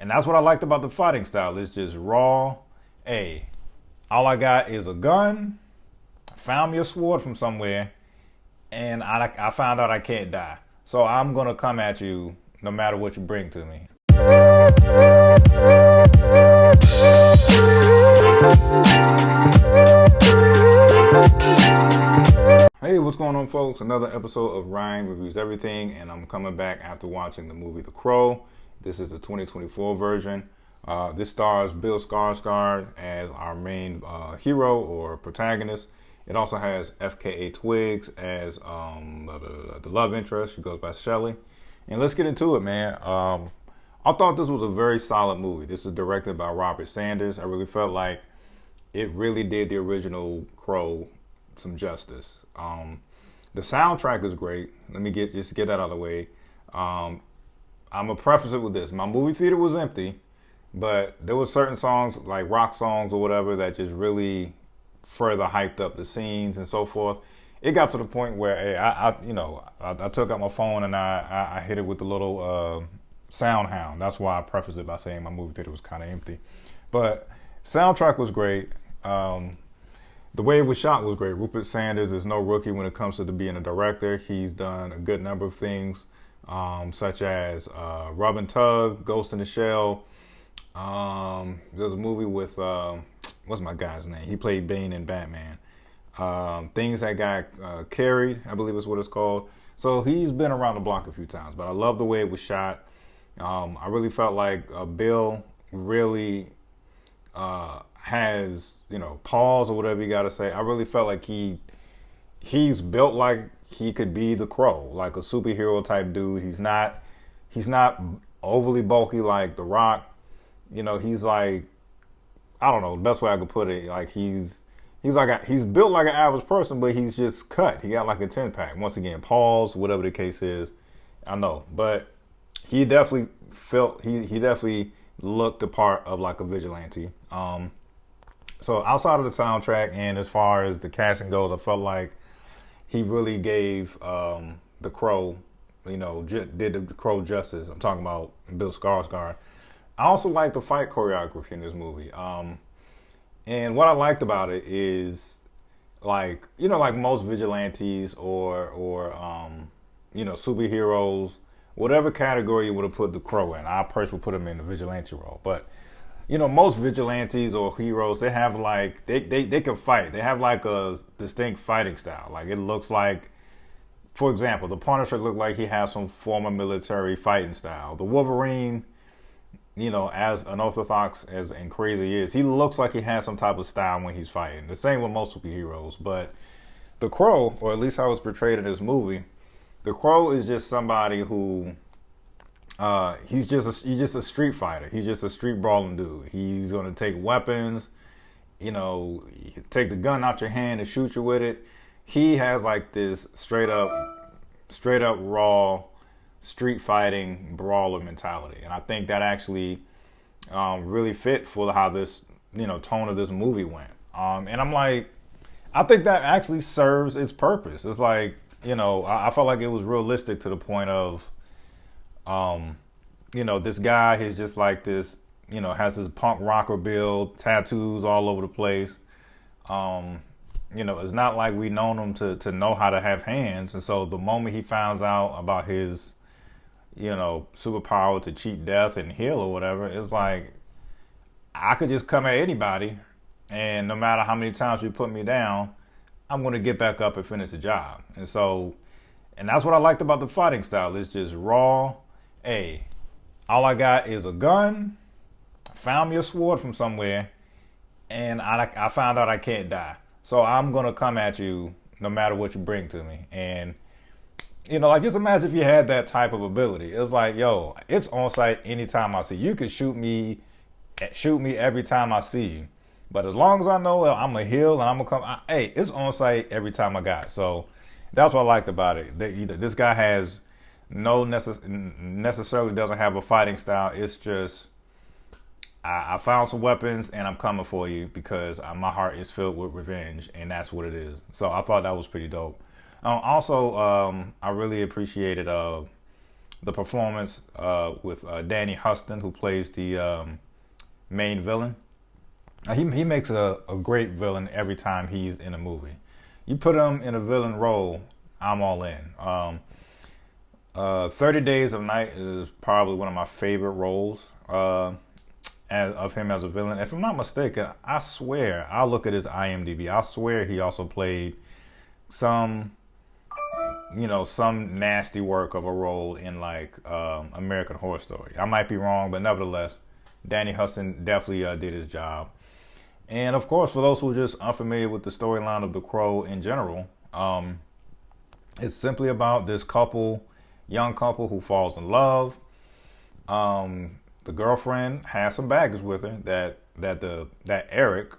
And that's what I liked about the fighting style. It's just raw. Hey, all I got is a gun, found me a sword from somewhere, and I found out I can't die. So I'm going to come at you no matter what you bring to me. Hey, what's going on, folks? Another episode of Ryan Reviews Everything, and I'm coming back after watching the movie The Crow. This is the 2024 version. This stars Bill Skarsgård as our main hero or protagonist. It also has FKA Twigs as the love interest. She goes by Shelly. And let's get into it, man. I thought this was a very solid movie. This is directed by Robert Sanders. I really felt like it really did the original Crow some justice. The soundtrack is great. Let me get that out of the way. I'm gonna preface it with this: my movie theater was empty, but there were certain songs, like rock songs or whatever, that just really further hyped up the scenes and so forth. It got to the point where, hey, I took out my phone and I hit it with the little sound hound. That's why I preface it by saying my movie theater was kind of empty. But soundtrack was great. The way it was shot was great. Rupert Sanders is no rookie when it comes to being a director. He's done a good number of things, such as Rub and Tug, Ghost in the Shell. There's a movie with, what's my guy's name? He played Bane in Batman. Things That Got Carried, I believe is what it's called. So he's been around the block a few times, but I love the way it was shot. I really felt like Bill really has, pause or whatever you got to say. I really felt like he's built like he could be the Crow, like a superhero type dude. He's not overly bulky like The Rock. He's like, I don't know, the best way I could put it, like he's built like an average person, but he's just cut. He got like a 10-pack. Once again, pause, whatever the case is. I know, but he definitely he definitely looked the part of like a vigilante. So outside of the soundtrack and as far as the casting goes, I felt like he really gave the Crow, did the Crow justice. I'm talking about Bill Skarsgård. I also like the fight choreography in this movie. And what I liked about it is, like most vigilantes or superheroes, whatever category you would have put the Crow in, I personally would put him in the vigilante role. But most vigilantes or heroes, they have like they can fight. They have like a distinct fighting style. Like it looks like, for example, the Punisher looked like he has some form of military fighting style. The Wolverine, as unorthodox and crazy he is, he looks like he has some type of style when he's fighting. The same with most superheroes. But the Crow, or at least how it's portrayed in this movie, the Crow is just somebody who he's just a street fighter. He's just a street brawling dude. He's gonna take weapons, take the gun out your hand and shoot you with it. He has like this straight up raw street fighting brawler mentality, and I think that actually really fit for how this tone of this movie went. And I'm like, I think that actually serves its purpose. It's like, I felt like it was realistic to the point of, this guy is just like this, has this punk rocker build, tattoos all over the place. It's not like we known him to know how to have hands. And so the moment he finds out about his, superpower to cheat death and heal or whatever, it's like, I could just come at anybody, and no matter how many times you put me down, I'm going to get back up and finish the job. And that's what I liked about the fighting style. It's just raw. Hey, all I got is a gun, found me a sword from somewhere, and I found out I can't die. So I'm going to come at you no matter what you bring to me. And, like just imagine if you had that type of ability. It's like, yo, it's on sight anytime I see you. You can shoot me every time I see you. But as long as I know I'm going to heal and I'm going to come, hey, it's on sight every time I got it. So that's what I liked about it. This guy has necessarily doesn't have a fighting style. It's just, I found some weapons and I'm coming for you because my heart is filled with revenge, and that's what it is. So I thought that was pretty dope. Also, I really appreciated the performance with Danny Huston, who plays the main villain. He makes a great villain every time he's in a movie. You put him in a villain role, I'm all in. 30 Days of Night is probably one of my favorite roles of him as a villain. If I'm not mistaken, I swear, I'll look at his IMDb. I swear he also played some nasty work of a role in like American Horror Story. I might be wrong, but nevertheless, Danny Huston definitely did his job. And of course, for those who are just unfamiliar with the storyline of The Crow in general, it's simply about this young couple who falls in love. The girlfriend has some baggage with her that Eric,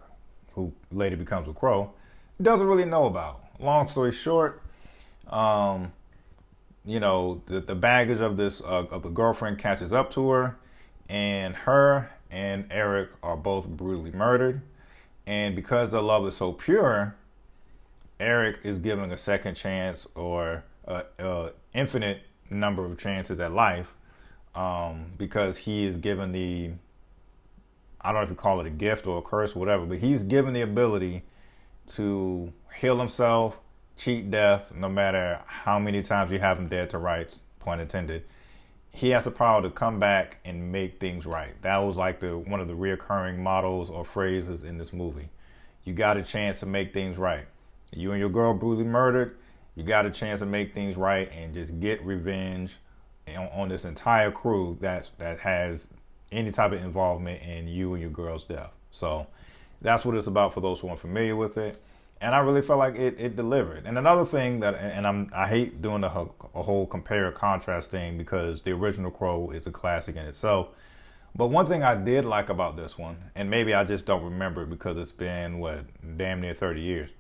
who later becomes a Crow, doesn't really know about. Long story short, the baggage of the girlfriend catches up to her, and her and Eric are both brutally murdered. And because their love is so pure, Eric is given a second chance or infinite number of chances at life, because he is given I don't know if you call it a gift or a curse or whatever, but he's given the ability to heal himself, cheat death, no matter how many times you have him dead to rights, pun intended. He has the power to come back and make things right. That was like one of the reoccurring mottos or phrases in this movie. You got a chance to make things right. You and your girl brutally murdered. You got a chance to make things right and just get revenge on this entire crew that has any type of involvement in you and your girl's death. So that's what it's about for those who aren't familiar with it. And I really felt like it delivered. And another thing I hate doing a whole compare or contrast thing, because the original Crow is a classic in itself. But one thing I did like about this one, and maybe I just don't remember it because it's been, damn near 30 years.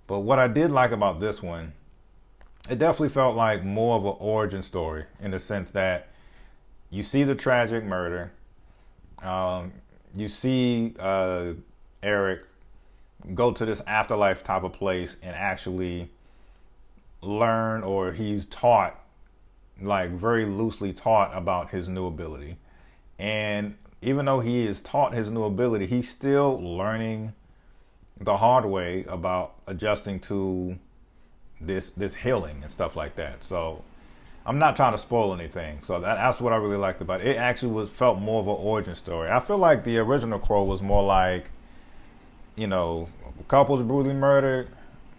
But what I did like about this one, it definitely felt like more of an origin story, in the sense that you see the tragic murder. You see Eric go to this afterlife type of place and actually learn, or he's taught, like very loosely taught, about his new ability. And even though he is taught his new ability, he's still learning the hard way about adjusting to this healing and stuff like that. So I'm not trying to spoil anything. So that's what I really liked about it. It actually felt more of an origin story. I feel like the original Crow was more like, couples brutally murdered.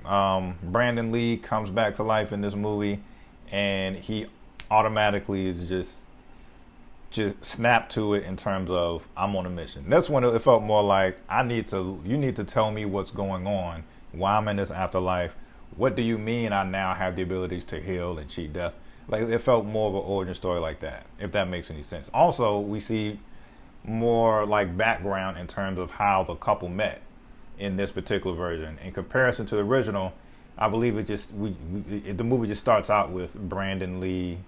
Brandon Lee comes back to life in this movie, and he automatically is just snapped to it in terms of, I'm on a mission. This one, it felt more like, you need to tell me what's going on, why I'm in this afterlife. What do you mean I now have the abilities to heal and cheat death? Like, it felt more of an origin story like that, if that makes any sense. Also, we see more like background in terms of how the couple met in this particular version. In comparison to the original, I believe the movie just starts out with Brandon Lee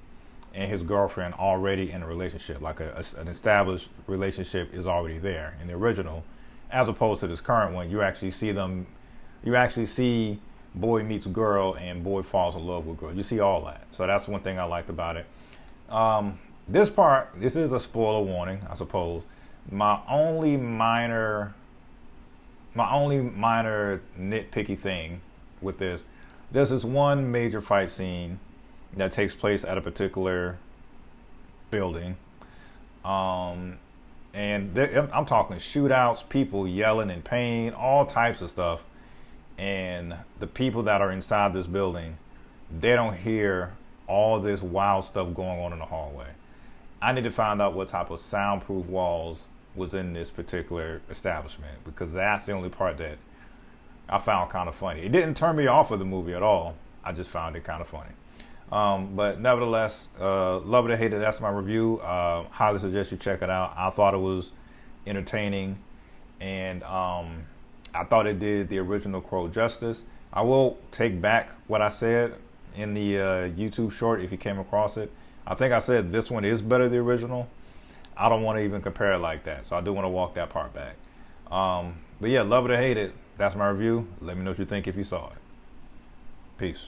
and his girlfriend already in a relationship, like an established relationship is already there in the original, as opposed to this current one. You actually see boy meets girl and boy falls in love with girl. You see all that. So that's one thing I liked about it. This is a spoiler warning, I suppose. My only minor nitpicky thing with this, there's this one major fight scene that takes place at a particular building. And I'm talking shootouts, people yelling in pain, all types of stuff. And the people that are inside this building, they don't hear all this wild stuff going on in the hallway. I need to find out what type of soundproof walls was in this particular establishment, because that's the only part that I found kind of funny. It didn't turn me off of the movie at all. I just found it kind of funny. But nevertheless, love it or hate it, that's my review. Highly suggest you check it out. I thought it was entertaining, and I thought it did the original Crow justice. I will take back what I said in the YouTube short if you came across it. I think I said this one is better than the original. I don't want to even compare it like that, so I do want to walk that part back. But yeah, love it or hate it, that's my review. Let me know what you think if you saw it. Peace.